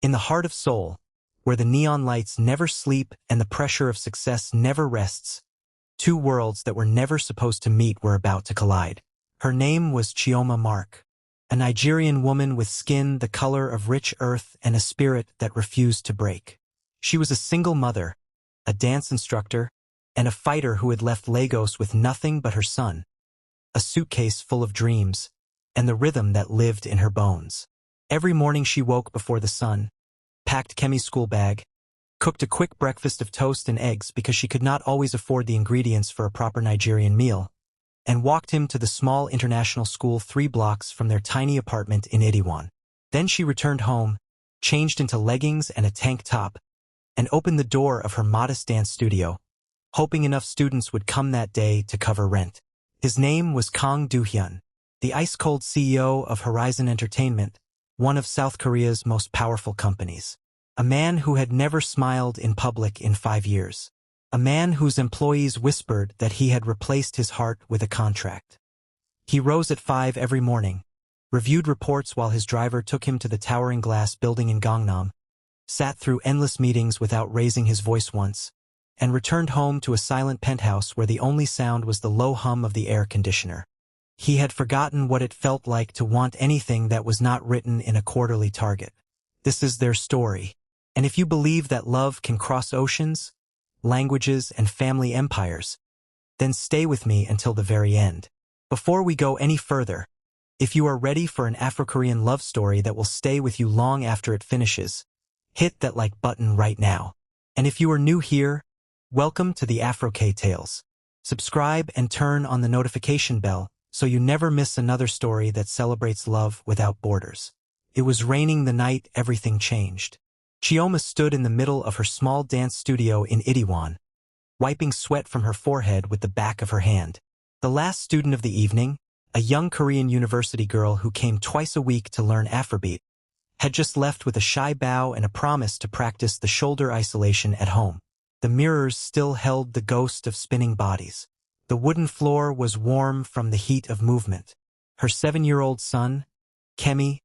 In the heart of Seoul, where the neon lights never sleep and the pressure of success never rests, two worlds that were never supposed to meet were about to collide. Her name was Chioma Mark, a Nigerian woman with skin the color of rich earth and a spirit that refused to break. She was a single mother, a dance instructor, and a fighter who had left Lagos with nothing but her son, a suitcase full of dreams, and the rhythm that lived in her bones. Every morning she woke before the sun, packed Kemi's school bag, cooked a quick breakfast of toast and eggs because she could not always afford the ingredients for a proper Nigerian meal, and walked him to the small international school 3 blocks from their tiny apartment in Itaewon. Then she returned home, changed into leggings and a tank top, and opened the door of her modest dance studio, hoping enough students would come that day to cover rent. His name was Kang Do-hyun, the ice-cold CEO of Horizon Entertainment, one of South Korea's most powerful companies. A man who had never smiled in public in 5 years. A man whose employees whispered that he had replaced his heart with a contract. He rose at 5 every morning, reviewed reports while his driver took him to the towering glass building in Gangnam, sat through endless meetings without raising his voice once, and returned home to a silent penthouse where the only sound was the low hum of the air conditioner. He had forgotten what it felt like to want anything that was not written in a quarterly target. This is their story. And if you believe that love can cross oceans, languages, and family empires, then stay with me until the very end. Before we go any further, if you are ready for an Afro-Korean love story that will stay with you long after it finishes, hit that like button right now. And if you are new here, welcome to the AfroK Tales. Subscribe and turn on the notification bell so you never miss another story that celebrates love without borders. It was raining the night everything changed. Chioma stood in the middle of her small dance studio in Itaewon, wiping sweat from her forehead with the back of her hand. The last student of the evening, a young Korean university girl who came twice a week to learn Afrobeat, had just left with a shy bow and a promise to practice the shoulder isolation at home. The mirrors still held the ghost of spinning bodies. The wooden floor was warm from the heat of movement. Her 7-year-old son, Kemi,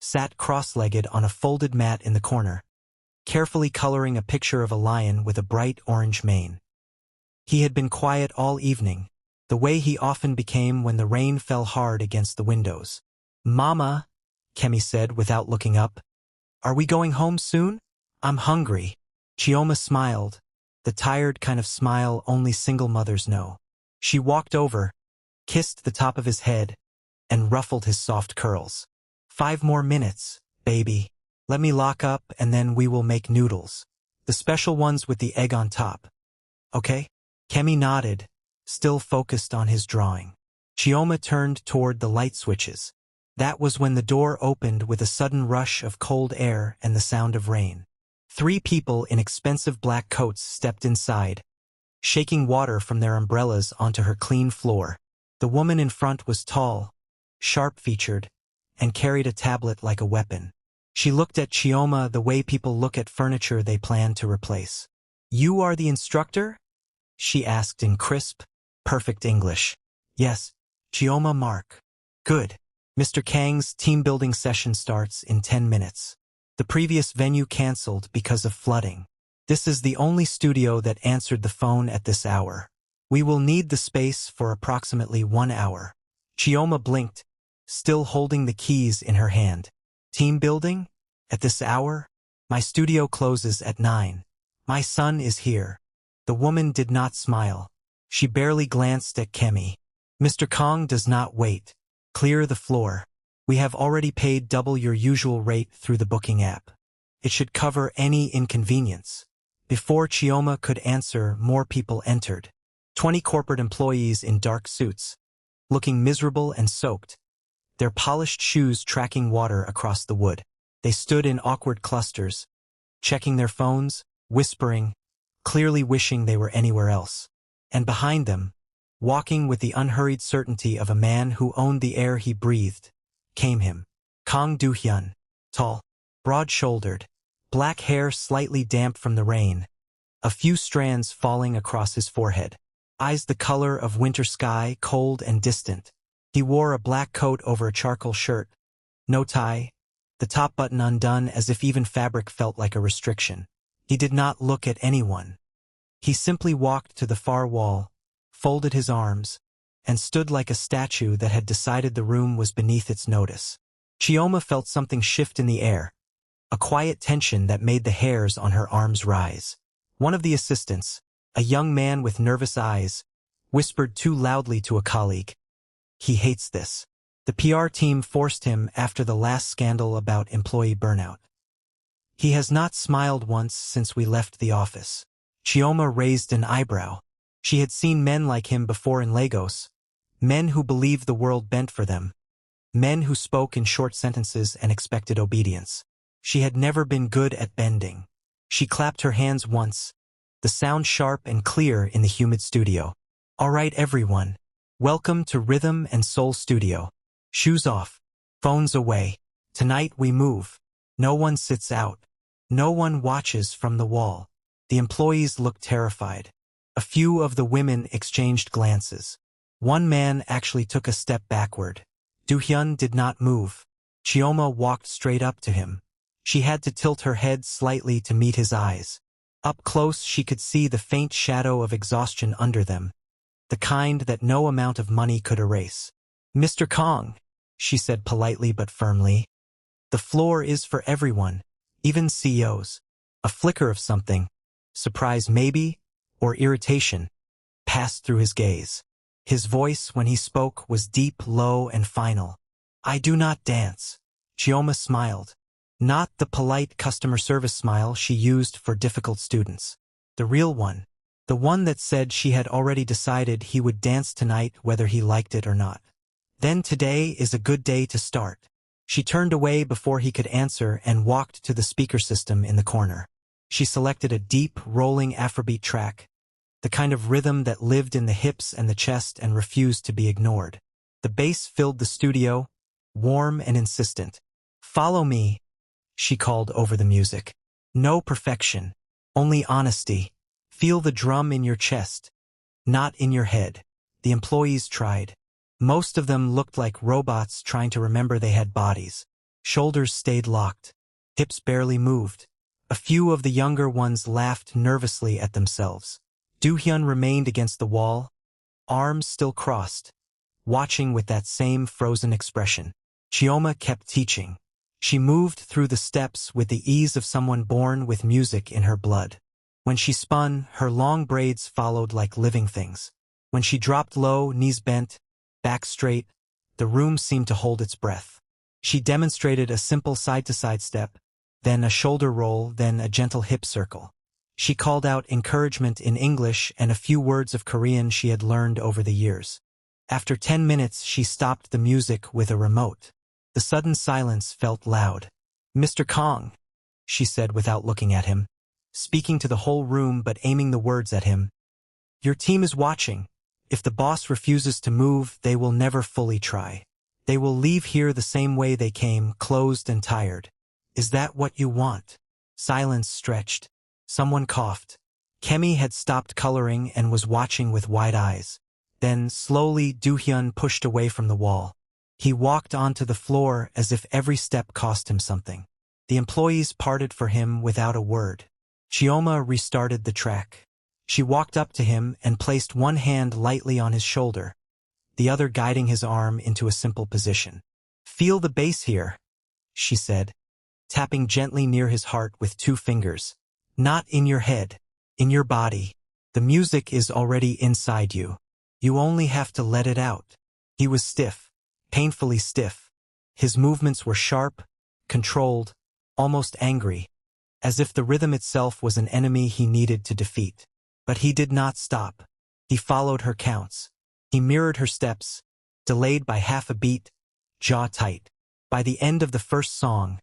sat cross-legged on a folded mat in the corner, carefully coloring a picture of a lion with a bright orange mane. He had been quiet all evening, the way he often became when the rain fell hard against the windows. "Mama," Kemi said without looking up, "are we going home soon? I'm hungry." Chioma smiled, the tired kind of smile only single mothers know. She walked over, kissed the top of his head, and ruffled his soft curls. "5 more minutes, baby. Let me lock up and then we will make noodles. The special ones with the egg on top. Okay?" Kemi nodded, still focused on his drawing. Chioma turned toward the light switches. That was when the door opened with a sudden rush of cold air and the sound of rain. 3 people in expensive black coats stepped inside, shaking water from their umbrellas onto her clean floor. The woman in front was tall, sharp-featured, and carried a tablet like a weapon. She looked at Chioma the way people look at furniture they plan to replace. "You are the instructor?" she asked in crisp, perfect English. "Yes, Chioma Mark." "Good. Mr. Kang's team-building session starts in 10 minutes. The previous venue canceled because of flooding. This is the only studio that answered the phone at this hour. We will need the space for approximately 1 hour." Chioma blinked, still holding the keys in her hand. "Team building? At this hour? My studio closes at 9. My son is here." The woman did not smile. She barely glanced at Kemi. "Mr. Kang does not wait. Clear the floor. We have already paid double your usual rate through the booking app. It should cover any inconvenience." Before Chioma could answer, more people entered. 20 corporate employees in dark suits, looking miserable and soaked, their polished shoes tracking water across the wood. They stood in awkward clusters, checking their phones, whispering, clearly wishing they were anywhere else. And behind them, walking with the unhurried certainty of a man who owned the air he breathed, came him. Kang Do-hyun, tall, broad-shouldered, black hair slightly damp from the rain, a few strands falling across his forehead. Eyes the color of winter sky, cold and distant. He wore a black coat over a charcoal shirt, no tie, the top button undone as if even fabric felt like a restriction. He did not look at anyone. He simply walked to the far wall, folded his arms, and stood like a statue that had decided the room was beneath its notice. Chioma felt something shift in the air, a quiet tension that made the hairs on her arms rise. One of the assistants, a young man with nervous eyes, whispered too loudly to a colleague. "He hates this." The PR team forced him after the last scandal about employee burnout. "He has not smiled once since we left the office." Chioma raised an eyebrow. She had seen men like him before in Lagos, men who believed the world bent for them, men who spoke in short sentences and expected obedience. She had never been good at bending. She clapped her hands once, the sound sharp and clear in the humid studio. "All right, everyone. Welcome to Rhythm and Soul Studio. Shoes off, phones away. Tonight we move. No one sits out. No one watches from the wall." The employees looked terrified. A few of the women exchanged glances. One man actually took a step backward. Do-hyun did not move. Chioma walked straight up to him. She had to tilt her head slightly to meet his eyes. Up close she could see the faint shadow of exhaustion under them, the kind that no amount of money could erase. "Mr. Kang," she said politely but firmly, "the floor is for everyone, even CEOs." A flicker of something, surprise maybe, or irritation, passed through his gaze. His voice, when he spoke, was deep, low, and final. "I do not dance." Chioma smiled. Not the polite customer service smile she used for difficult students. The real one. The one that said she had already decided he would dance tonight whether he liked it or not. "Then today is a good day to start." She turned away before he could answer and walked to the speaker system in the corner. She selected a deep, rolling Afrobeat track, the kind of rhythm that lived in the hips and the chest and refused to be ignored. The bass filled the studio, warm and insistent. "Follow me," she called over the music. "No perfection, only honesty. Feel the drum in your chest, not in your head." The employees tried. Most of them looked like robots trying to remember they had bodies. Shoulders stayed locked. Hips barely moved. A few of the younger ones laughed nervously at themselves. Do-hyun remained against the wall, arms still crossed, watching with that same frozen expression. Chioma kept teaching. She moved through the steps with the ease of someone born with music in her blood. When she spun, her long braids followed like living things. When she dropped low, knees bent, back straight, the room seemed to hold its breath. She demonstrated a simple side-to-side step, then a shoulder roll, then a gentle hip circle. She called out encouragement in English and a few words of Korean she had learned over the years. After 10 minutes, she stopped the music with a remote. The sudden silence felt loud. "Mr. Kang," she said without looking at him, speaking to the whole room but aiming the words at him. "Your team is watching. If the boss refuses to move, they will never fully try. They will leave here the same way they came, closed and tired. Is that what you want?" Silence stretched. Someone coughed. Kemi had stopped coloring and was watching with wide eyes. Then, slowly, Do-hyun pushed away from the wall. He walked onto the floor as if every step cost him something. The employees parted for him without a word. Chioma restarted the track. She walked up to him and placed one hand lightly on his shoulder, the other guiding his arm into a simple position. "Feel the bass here," she said, tapping gently near his heart with 2 fingers. "Not in your head, in your body. The music is already inside you. You only have to let it out." He was stiff, painfully stiff. His movements were sharp, controlled, almost angry, as if the rhythm itself was an enemy he needed to defeat. But he did not stop. He followed her counts. He mirrored her steps, delayed by half a beat, jaw tight. By the end of the first song,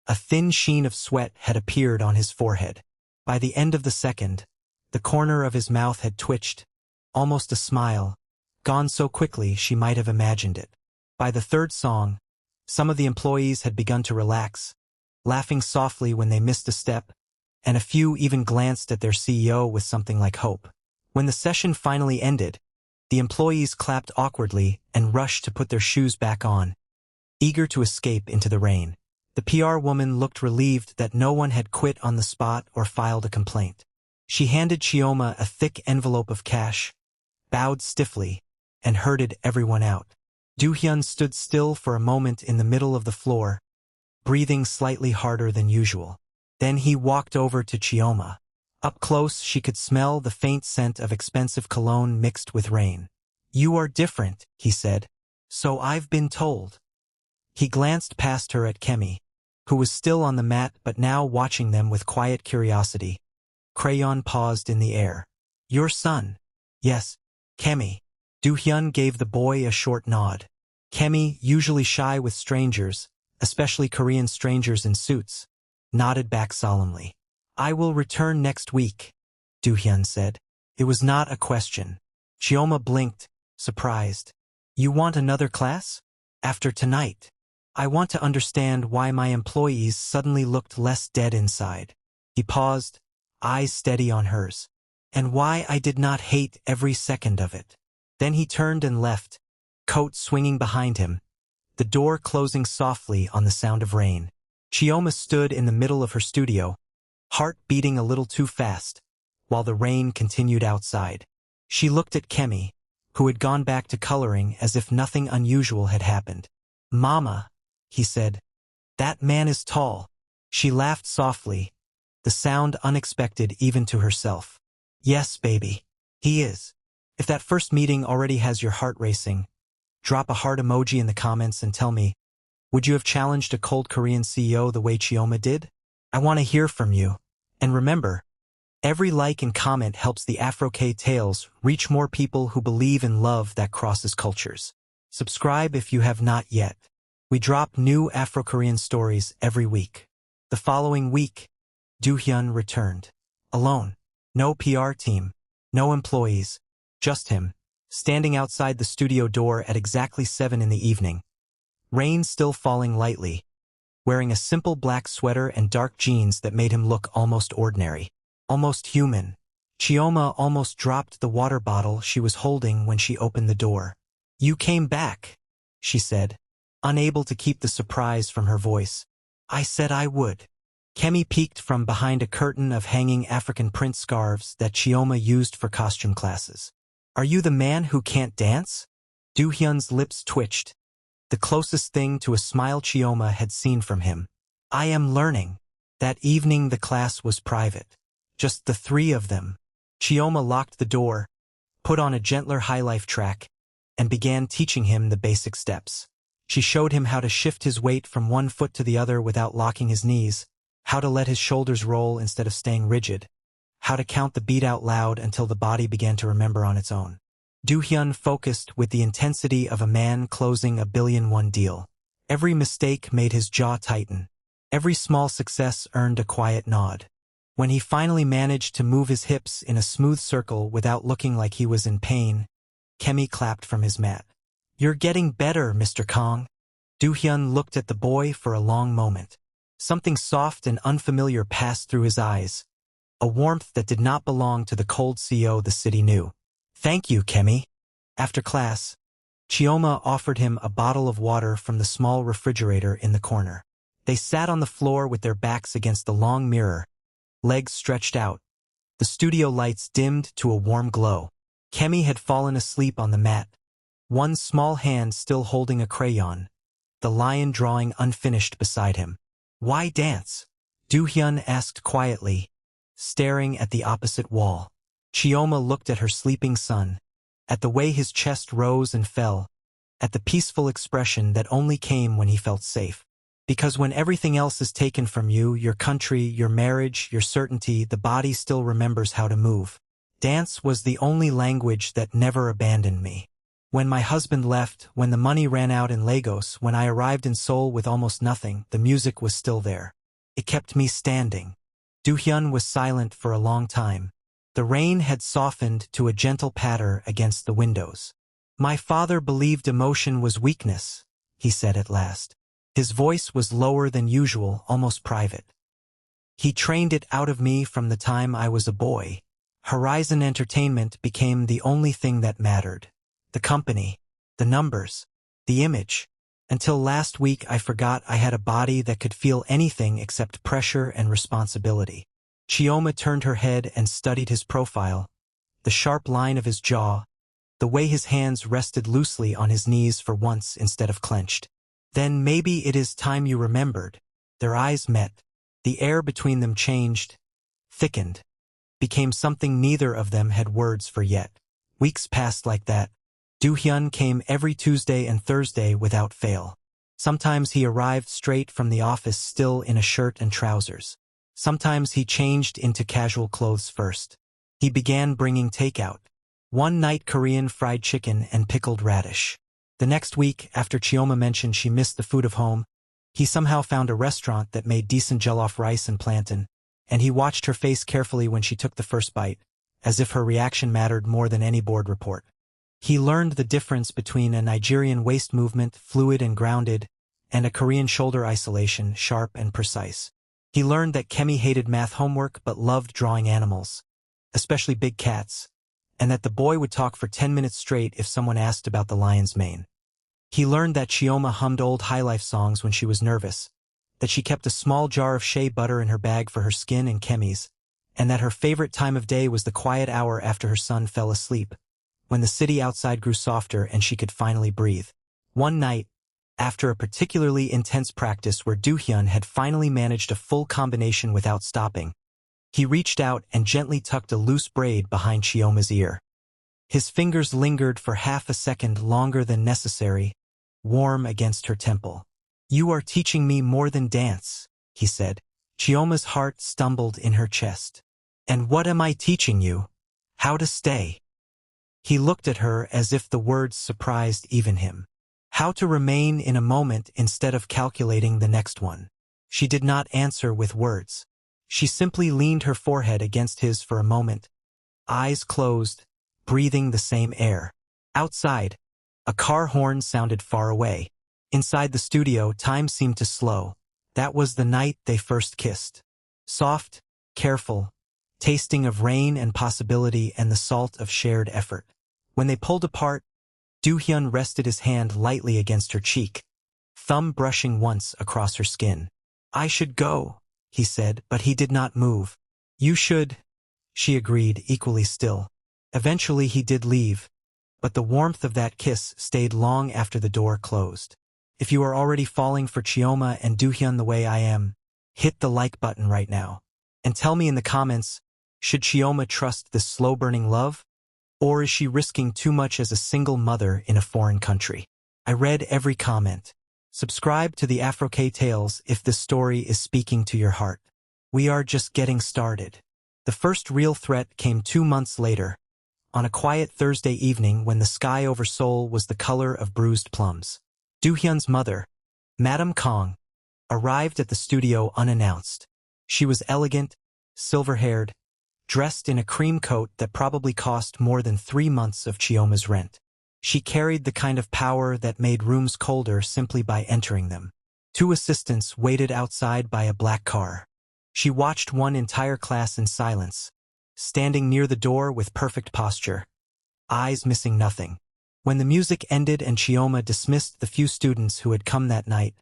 a thin sheen of sweat had appeared on his forehead. By the end of the second, the corner of his mouth had twitched, almost a smile, gone so quickly she might have imagined it. By the third song, some of the employees had begun to relax, laughing softly when they missed a step, and a few even glanced at their CEO with something like hope. When the session finally ended, the employees clapped awkwardly and rushed to put their shoes back on, eager to escape into the rain. The PR woman looked relieved that no one had quit on the spot or filed a complaint. She handed Chioma a thick envelope of cash, bowed stiffly, and herded everyone out. Do-hyun stood still for a moment in the middle of the floor, breathing slightly harder than usual. Then he walked over to Chioma. Up close, she could smell the faint scent of expensive cologne mixed with rain. "You are different," he said. "So I've been told." He glanced past her at Kemi, who was still on the mat but now watching them with quiet curiosity. Crayon paused in the air. "Your son?" "Yes, Kemi." Do-hyun gave the boy a short nod. Kemi, usually shy with strangers, especially Korean strangers in suits, nodded back solemnly. "I will return next week," Do-hyun said. It was not a question. Chioma blinked, surprised. "You want another class? After tonight? I want to understand why my employees suddenly looked less dead inside." He paused, eyes steady on hers. "And why I did not hate every second of it." Then he turned and left, coat swinging behind him, the door closing softly on the sound of rain. Chioma stood in the middle of her studio, heart beating a little too fast, while the rain continued outside. She looked at Kemi, who had gone back to coloring as if nothing unusual had happened. "Mama," he said, "that man is tall." She laughed softly, the sound unexpected even to herself. "Yes, baby, he is. If that first meeting already has your heart racing, drop a heart emoji in the comments and tell me, would you have challenged a cold Korean CEO the way Chioma did? I want to hear from you. And remember, every like and comment helps the AfroK tales reach more people who believe in love that crosses cultures. Subscribe if you have not yet. We drop new Afro-Korean stories every week. The following week, Do-hyun returned. Alone. No PR team. No employees. Just him, standing outside the studio door at exactly 7 in the evening. Rain still falling lightly, wearing a simple black sweater and dark jeans that made him look almost ordinary, almost human. Chioma almost dropped the water bottle she was holding when she opened the door. "You came back," she said, unable to keep the surprise from her voice. "I said I would." Kemi peeked from behind a curtain of hanging African print scarves that Chioma used for costume classes. "Are you the man who can't dance?" Do-hyun's lips twitched, the closest thing to a smile Chioma had seen from him. "I am learning." That evening the class was private. Just the three of them. Chioma locked the door, put on a gentler high-life track, and began teaching him the basic steps. She showed him how to shift his weight from one foot to the other without locking his knees, how to let his shoulders roll instead of staying rigid, how to count the beat out loud until the body began to remember on its own. Do-hyun focused with the intensity of a man closing a billion-won deal. Every mistake made his jaw tighten. Every small success earned a quiet nod. When he finally managed to move his hips in a smooth circle without looking like he was in pain, Kemi clapped from his mat. "You're getting better, Mr. Kang." Do-hyun looked at the boy for a long moment. Something soft and unfamiliar passed through his eyes, a warmth that did not belong to the cold CO the city knew. "Thank you, Kemi." After class, Chioma offered him a bottle of water from the small refrigerator in the corner. They sat on the floor with their backs against the long mirror, legs stretched out, the studio lights dimmed to a warm glow. Kemi had fallen asleep on the mat, one small hand still holding a crayon, the lion drawing unfinished beside him. "Why dance?" Do-hyun asked quietly, staring at the opposite wall. Chioma looked at her sleeping son, at the way his chest rose and fell, at the peaceful expression that only came when he felt safe. "Because when everything else is taken from you, your country, your marriage, your certainty, the body still remembers how to move. Dance was the only language that never abandoned me. When my husband left, when the money ran out in Lagos, when I arrived in Seoul with almost nothing, the music was still there. It kept me standing." Do-hyun was silent for a long time. The rain had softened to a gentle patter against the windows. "My father believed emotion was weakness," he said at last. His voice was lower than usual, almost private. "He trained it out of me from the time I was a boy. Horizon Entertainment became the only thing that mattered. The company, the numbers, the image. Until last week I forgot I had a body that could feel anything except pressure and responsibility. Chioma turned her head and studied his profile, the sharp line of his jaw, the way his hands rested loosely on his knees for once instead of clenched. Then maybe it is time you remembered. Their eyes met. The air between them changed, thickened, became something neither of them had words for yet. Weeks passed like that. Do-hyun came every Tuesday and Thursday without fail. Sometimes he arrived straight from the office still in a shirt and trousers. Sometimes he changed into casual clothes first. He began bringing takeout. One night Korean fried chicken and pickled radish. The next week, after Chioma mentioned she missed the food of home, he somehow found a restaurant that made decent jollof rice and plantain, and he watched her face carefully when she took the first bite, as if her reaction mattered more than any board report. He learned the difference between a Nigerian waist movement, fluid and grounded, and a Korean shoulder isolation, sharp and precise. He learned that Kemi hated math homework but loved drawing animals, especially big cats, and that the boy would talk for 10 minutes straight if someone asked about the lion's mane. He learned that Chioma hummed old highlife songs when she was nervous, that she kept a small jar of shea butter in her bag for her skin and Kemi's, and that her favorite time of day was the quiet hour after her son fell asleep, when the city outside grew softer and she could finally breathe. One night, after a particularly intense practice where Do-hyun had finally managed a full combination without stopping, he reached out and gently tucked a loose braid behind Chioma's ear. His fingers lingered for half a second longer than necessary, warm against her temple. "You are teaching me more than dance," he said. Chioma's heart stumbled in her chest. "And what am I teaching you? How to stay." He looked at her as if the words surprised even him. How to remain in a moment instead of calculating the next one. She did not answer with words. She simply leaned her forehead against his for a moment, eyes closed, breathing the same air. Outside, a car horn sounded far away. Inside the studio, time seemed to slow. That was the night they first kissed. Soft, careful, tasting of rain and possibility and the salt of shared effort. When they pulled apart, Do-hyun rested his hand lightly against her cheek, thumb brushing once across her skin. "I should go," he said, but he did not move. "You should," she agreed, equally still. Eventually he did leave, but the warmth of that kiss stayed long after the door closed. If you are already falling for Chioma and Do-hyun the way I am, hit the like button right now. And tell me in the comments, should Chioma trust this slow-burning love? Or is she risking too much as a single mother in a foreign country? I read every comment. Subscribe to the AfroK Tales if this story is speaking to your heart. We are just getting started. The first real threat came 2 months later, on a quiet Thursday evening when the sky over Seoul was the color of bruised plums. Do-hyun's mother, Madam Kang, arrived at the studio unannounced. She was elegant, silver-haired, dressed in a cream coat that probably cost more than 3 months of Chioma's rent. She carried the kind of power that made rooms colder simply by entering them. 2 assistants waited outside by a black car. She watched one entire class in silence, standing near the door with perfect posture, eyes missing nothing. When the music ended and Chioma dismissed the few students who had come that night,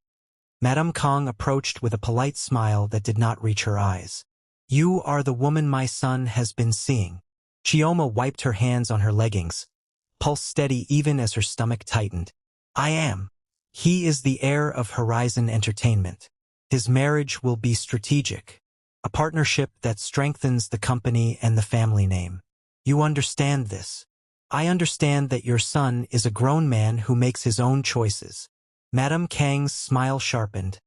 Madame Kang approached with a polite smile that did not reach her eyes. "You are the woman my son has been seeing." Chioma wiped her hands on her leggings, pulse steady even as her stomach tightened. "I am. He is the heir of Horizon Entertainment. His marriage will be strategic, a partnership that strengthens the company and the family name. You understand this. I understand that your son is a grown man who makes his own choices." Madame Kang's smile sharpened,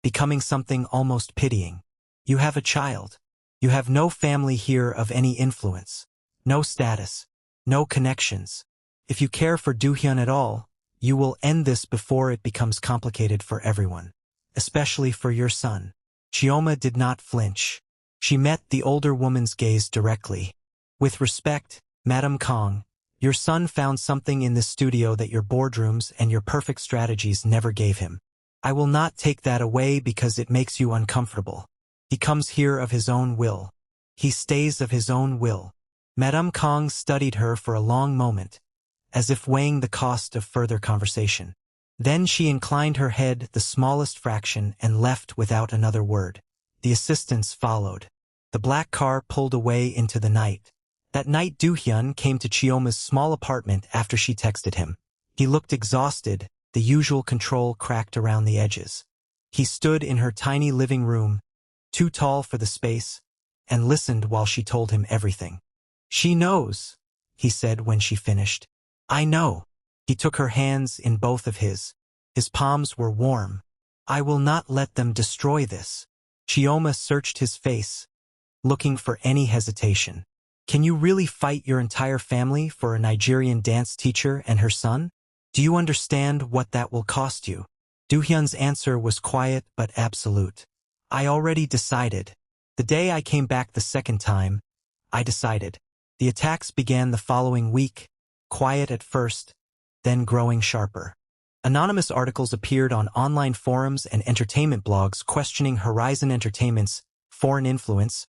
becoming something almost pitying. "You have a child. You have no family here of any influence, no status, no connections. If you care for Do-hyun at all, you will end this before it becomes complicated for everyone, especially for your son." Chioma did not flinch. She met the older woman's gaze directly. "With respect, Madame Kang, your son found something in this studio that your boardrooms and your perfect strategies never gave him. I will not take that away because it makes you uncomfortable. He comes here of his own will. He stays of his own will." Madame Kang studied her for a long moment, as if weighing the cost of further conversation. Then she inclined her head the smallest fraction and left without another word. The assistants followed. The black car pulled away into the night. That night Do-hyun came to Chioma's small apartment after she texted him. He looked exhausted, the usual control cracked around the edges. He stood in her tiny living room, too tall for the space, and listened while she told him everything. "She knows," he said when she finished. "I know." He took her hands in both of his. His palms were warm. "I will not let them destroy this." Chioma searched his face, looking for any hesitation. "Can you really fight your entire family for a Nigerian dance teacher and her son? Do you understand what that will cost you?" Do-hyun's answer was quiet but absolute. "I already decided. The day I came back the second time, I decided." The attacks began the following week, quiet at first, then growing sharper. Anonymous articles appeared on online forums and entertainment blogs questioning Horizon Entertainment's foreign influence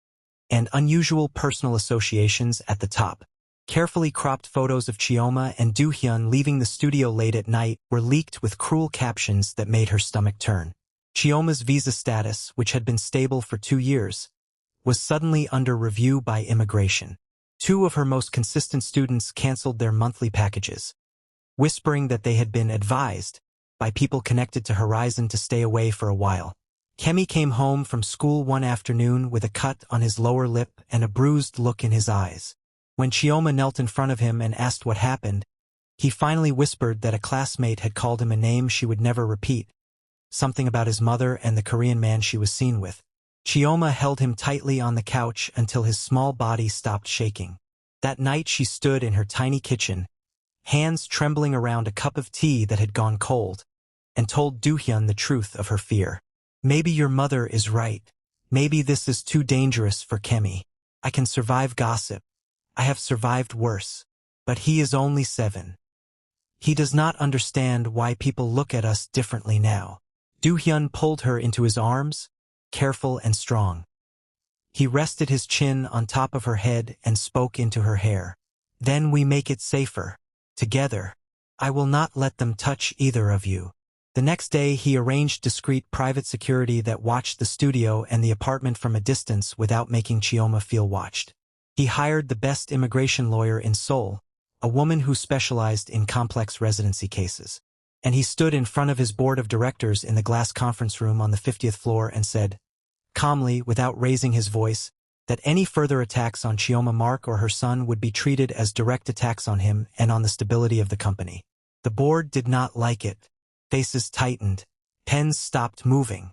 and unusual personal associations at the top. Carefully cropped photos of Chioma and Do-hyun leaving the studio late at night were leaked with cruel captions that made her stomach turn. Chioma's visa status, which had been stable for 2 years, was suddenly under review by immigration. 2 of her most consistent students canceled their monthly packages, whispering that they had been advised by people connected to Horizon to stay away for a while. Kemi came home from school one afternoon with a cut on his lower lip and a bruised look in his eyes. When Chioma knelt in front of him and asked what happened, he finally whispered that a classmate had called him a name she would never repeat, something about his mother and the Korean man she was seen with. Chioma held him tightly on the couch until his small body stopped shaking. That night she stood in her tiny kitchen, hands trembling around a cup of tea that had gone cold, and told Do-hyun the truth of her fear. "Maybe your mother is right. Maybe this is too dangerous for Kemi. I can survive gossip. I have survived worse. But he is only 7. He does not understand why people look at us differently now." Do-hyun pulled her into his arms, careful and strong. He rested his chin on top of her head and spoke into her hair. "Then we make it safer. Together. I will not let them touch either of you." The next day he arranged discreet private security that watched the studio and the apartment from a distance without making Chioma feel watched. He hired the best immigration lawyer in Seoul, a woman who specialized in complex residency cases. And he stood in front of his board of directors in the glass conference room on the 50th floor and said, calmly, without raising his voice, that any further attacks on Chioma Mark or her son would be treated as direct attacks on him and on the stability of the company. The board did not like it. Faces tightened. Pens stopped moving.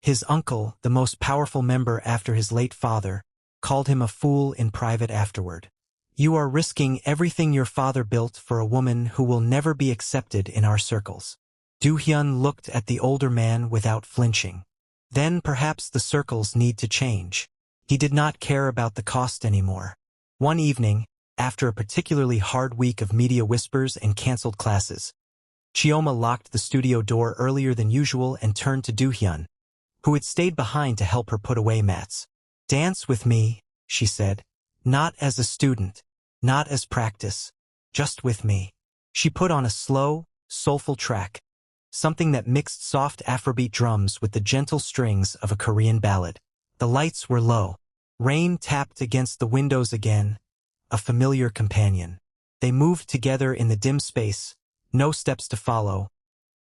His uncle, the most powerful member after his late father, called him a fool in private afterward. "You are risking everything your father built for a woman who will never be accepted in our circles." Do-hyun looked at the older man without flinching. Then perhaps the circles need to change. He did not care about the cost anymore. One evening, after a particularly hard week of media whispers and canceled classes, Chioma locked the studio door earlier than usual and turned to Do-hyun, who had stayed behind to help her put away mats. "Dance with me," she said. "Not as a student, not as practice, just with me." She put on a slow, soulful track, something that mixed soft Afrobeat drums with the gentle strings of a Korean ballad. The lights were low. Rain tapped against the windows again, a familiar companion. They moved together in the dim space, no steps to follow,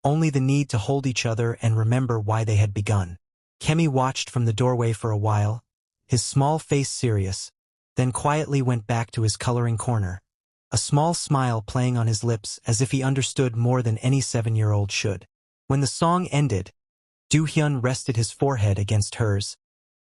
only the need to hold each other and remember why they had begun. Kemi watched from the doorway for a while, his small face serious, then quietly went back to his coloring corner, a small smile playing on his lips as if he understood more than any 7-year-old should. When the song ended, Do-hyun rested his forehead against hers,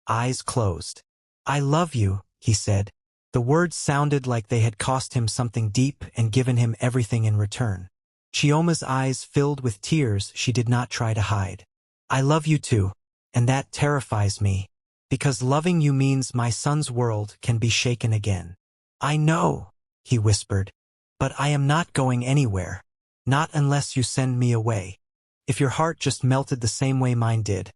eyes closed. "I love you," he said. The words sounded like they had cost him something deep and given him everything in return. Chioma's eyes filled with tears she did not try to hide. "I love you too, and that terrifies me, because loving you means my son's world can be shaken again." "I know," he whispered, "but I am not going anywhere. Not unless you send me away. If your heart just melted the same way mine did,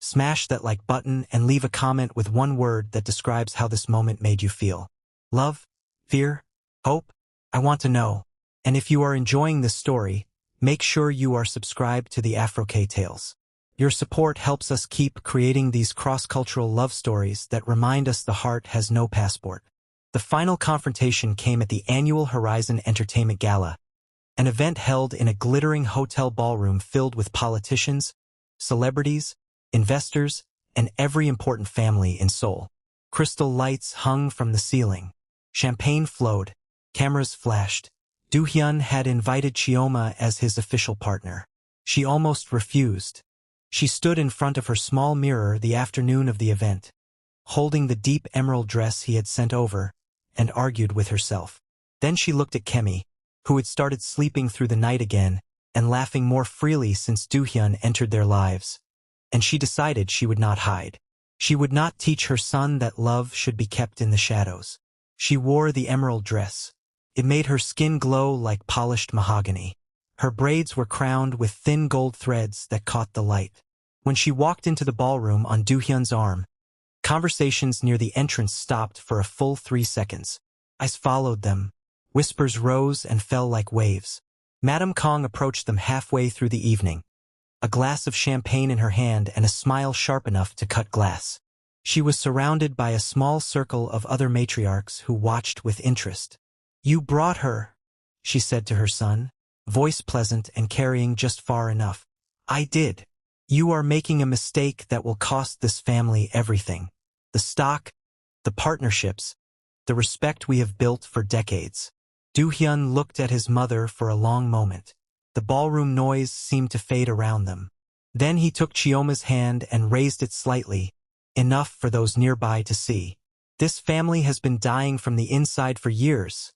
smash that like button and leave a comment with one word that describes how this moment made you feel. Love? Fear? Hope? I want to know. And if you are enjoying this story, make sure you are subscribed to the AfroK Tales. Your support helps us keep creating these cross-cultural love stories that remind us the heart has no passport. The final confrontation came at the annual Horizon Entertainment Gala, an event held in a glittering hotel ballroom filled with politicians, celebrities, investors, and every important family in Seoul. Crystal lights hung from the ceiling. Champagne flowed. Cameras flashed. Do-hyun had invited Chioma as his official partner. She almost refused. She stood in front of her small mirror the afternoon of the event, holding the deep emerald dress he had sent over, and argued with herself. Then she looked at Kemi, who had started sleeping through the night again and laughing more freely since Do-hyun entered their lives. And she decided she would not hide. She would not teach her son that love should be kept in the shadows. She wore the emerald dress. It made her skin glow like polished mahogany. Her braids were crowned with thin gold threads that caught the light. When she walked into the ballroom on Do-hyun's arm, conversations near the entrance stopped for a full 3 seconds. Eyes followed them. Whispers rose and fell like waves. Madame Kang approached them halfway through the evening, a glass of champagne in her hand and a smile sharp enough to cut glass. She was surrounded by a small circle of other matriarchs who watched with interest. "You brought her," she said to her son, voice pleasant and carrying just far enough. "I did. You are making a mistake that will cost this family everything. The stock, the partnerships, the respect we have built for decades." Do-hyun looked at his mother for a long moment. The ballroom noise seemed to fade around them. Then he took Chioma's hand and raised it slightly, enough for those nearby to see. "This family has been dying from the inside for years,"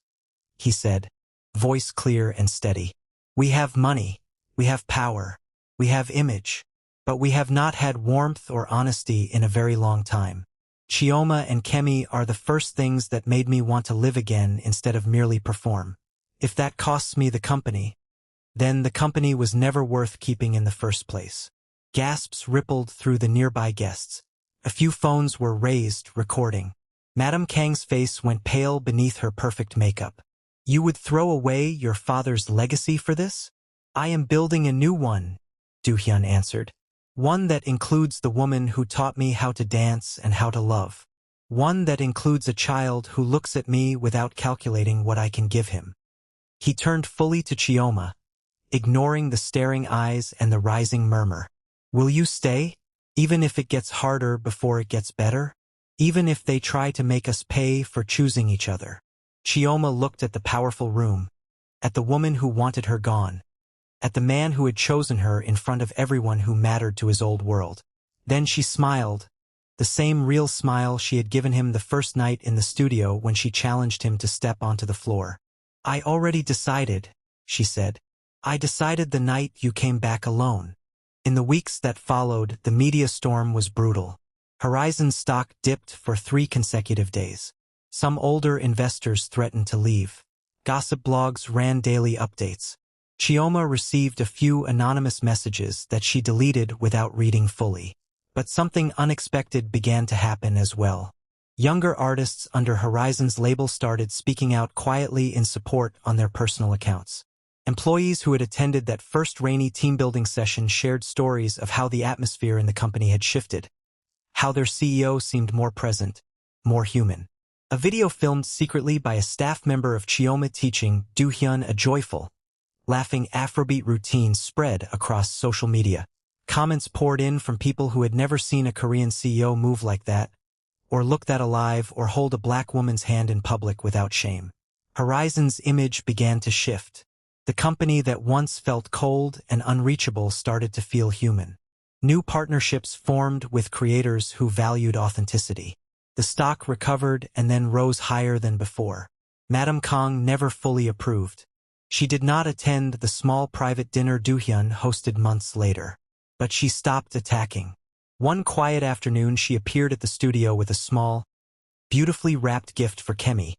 he said, voice clear and steady. "We have money, we have power, we have image, but we have not had warmth or honesty in a very long time. Chioma and Kemi are the first things that made me want to live again instead of merely perform. If that costs me the company, then the company was never worth keeping in the first place." Gasps rippled through the nearby guests. A few phones were raised, recording. Madame Kang's face went pale beneath her perfect makeup. "You would throw away your father's legacy for this?" "I am building a new one," Do-hyun answered. "One that includes the woman who taught me how to dance and how to love. One that includes a child who looks at me without calculating what I can give him." He turned fully to Chioma, ignoring the staring eyes and the rising murmur. "Will you stay? Even if it gets harder before it gets better? Even if they try to make us pay for choosing each other?" Chioma looked at the powerful room, at the woman who wanted her gone, at the man who had chosen her in front of everyone who mattered to his old world. Then she smiled, the same real smile she had given him the first night in the studio when she challenged him to step onto the floor. "I already decided," she said. "I decided the night you came back alone." In the weeks that followed, the media storm was brutal. Horizon's stock dipped for 3 consecutive days. Some older investors threatened to leave. Gossip blogs ran daily updates. Chioma received a few anonymous messages that she deleted without reading fully. But something unexpected began to happen as well. Younger artists under Horizon's label started speaking out quietly in support on their personal accounts. Employees who had attended that first rainy team-building session shared stories of how the atmosphere in the company had shifted, how their CEO seemed more present, more human. A video filmed secretly by a staff member of Chioma teaching Do-hyun a joyful, laughing Afrobeat routine spread across social media. Comments poured in from people who had never seen a Korean CEO move like that, or look that alive, or hold a black woman's hand in public without shame. Horizon's image began to shift. The company that once felt cold and unreachable started to feel human. New partnerships formed with creators who valued authenticity. The stock recovered and then rose higher than before. Madame Kang never fully approved. She did not attend the small private dinner Do-hyun hosted months later. But she stopped attacking. One quiet afternoon she appeared at the studio with a small, beautifully wrapped gift for Kemi,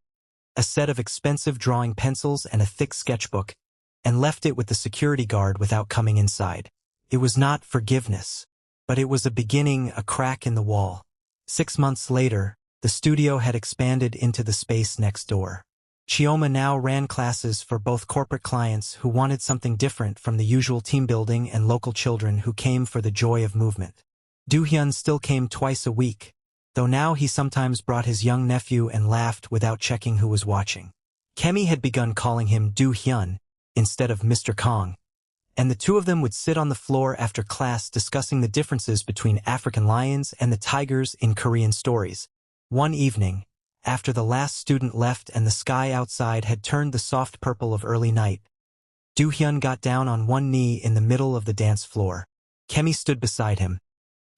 a set of expensive drawing pencils and a thick sketchbook, and left it with the security guard without coming inside. It was not forgiveness, but it was a beginning, a crack in the wall. 6 months later, the studio had expanded into the space next door. Chioma now ran classes for both corporate clients who wanted something different from the usual team building and local children who came for the joy of movement. Do-hyun still came twice a week, though now he sometimes brought his young nephew and laughed without checking who was watching. Kemi had begun calling him Do-hyun instead of Mr. Kang, and the two of them would sit on the floor after class discussing the differences between African lions and the tigers in Korean stories. One evening, after the last student left and the sky outside had turned the soft purple of early night, Do-hyun got down on one knee in the middle of the dance floor. Kemi stood beside him,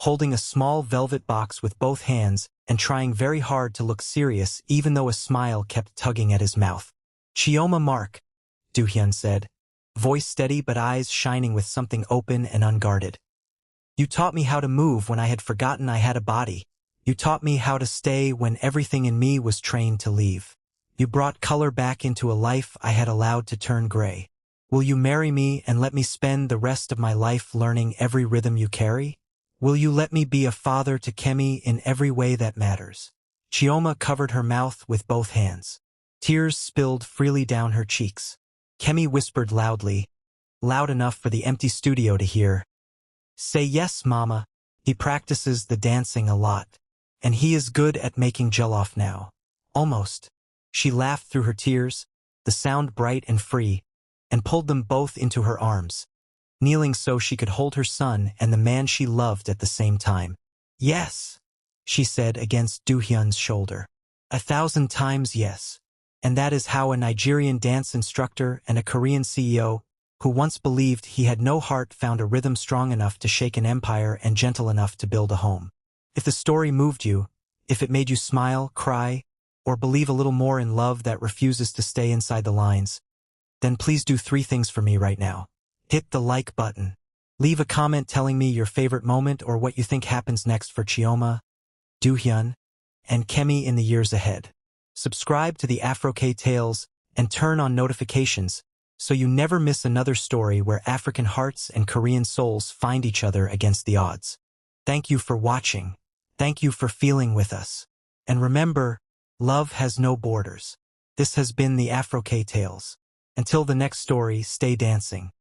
holding a small velvet box with both hands and trying very hard to look serious even though a smile kept tugging at his mouth. "Chioma Mark," Do-hyun said, voice steady but eyes shining with something open and unguarded. "You taught me how to move when I had forgotten I had a body. You taught me how to stay when everything in me was trained to leave. You brought color back into a life I had allowed to turn gray. Will you marry me and let me spend the rest of my life learning every rhythm you carry? Will you let me be a father to Kemi in every way that matters?" Chioma covered her mouth with both hands. Tears spilled freely down her cheeks. Kemi whispered loudly, loud enough for the empty studio to hear, "Say yes, Mama. He practices the dancing a lot. And he is good at making jollof now. Almost." She laughed through her tears, the sound bright and free, and pulled them both into her arms, kneeling so she could hold her son and the man she loved at the same time. "Yes," she said against Do-hyun's shoulder. 1,000 times yes. And that is how a Nigerian dance instructor and a Korean CEO, who once believed he had no heart, found a rhythm strong enough to shake an empire and gentle enough to build a home. If the story moved you, if it made you smile, cry, or believe a little more in love that refuses to stay inside the lines, then please do 3 things for me right now. Hit the like button. Leave a comment telling me your favorite moment or what you think happens next for Chioma, Do-hyun, and Kemi in the years ahead. Subscribe to the AfroK Tales and turn on notifications so you never miss another story where African hearts and Korean souls find each other against the odds. Thank you for watching. Thank you for feeling with us. And remember, love has no borders. This has been the AfroK Tales. Until the next story, stay dancing.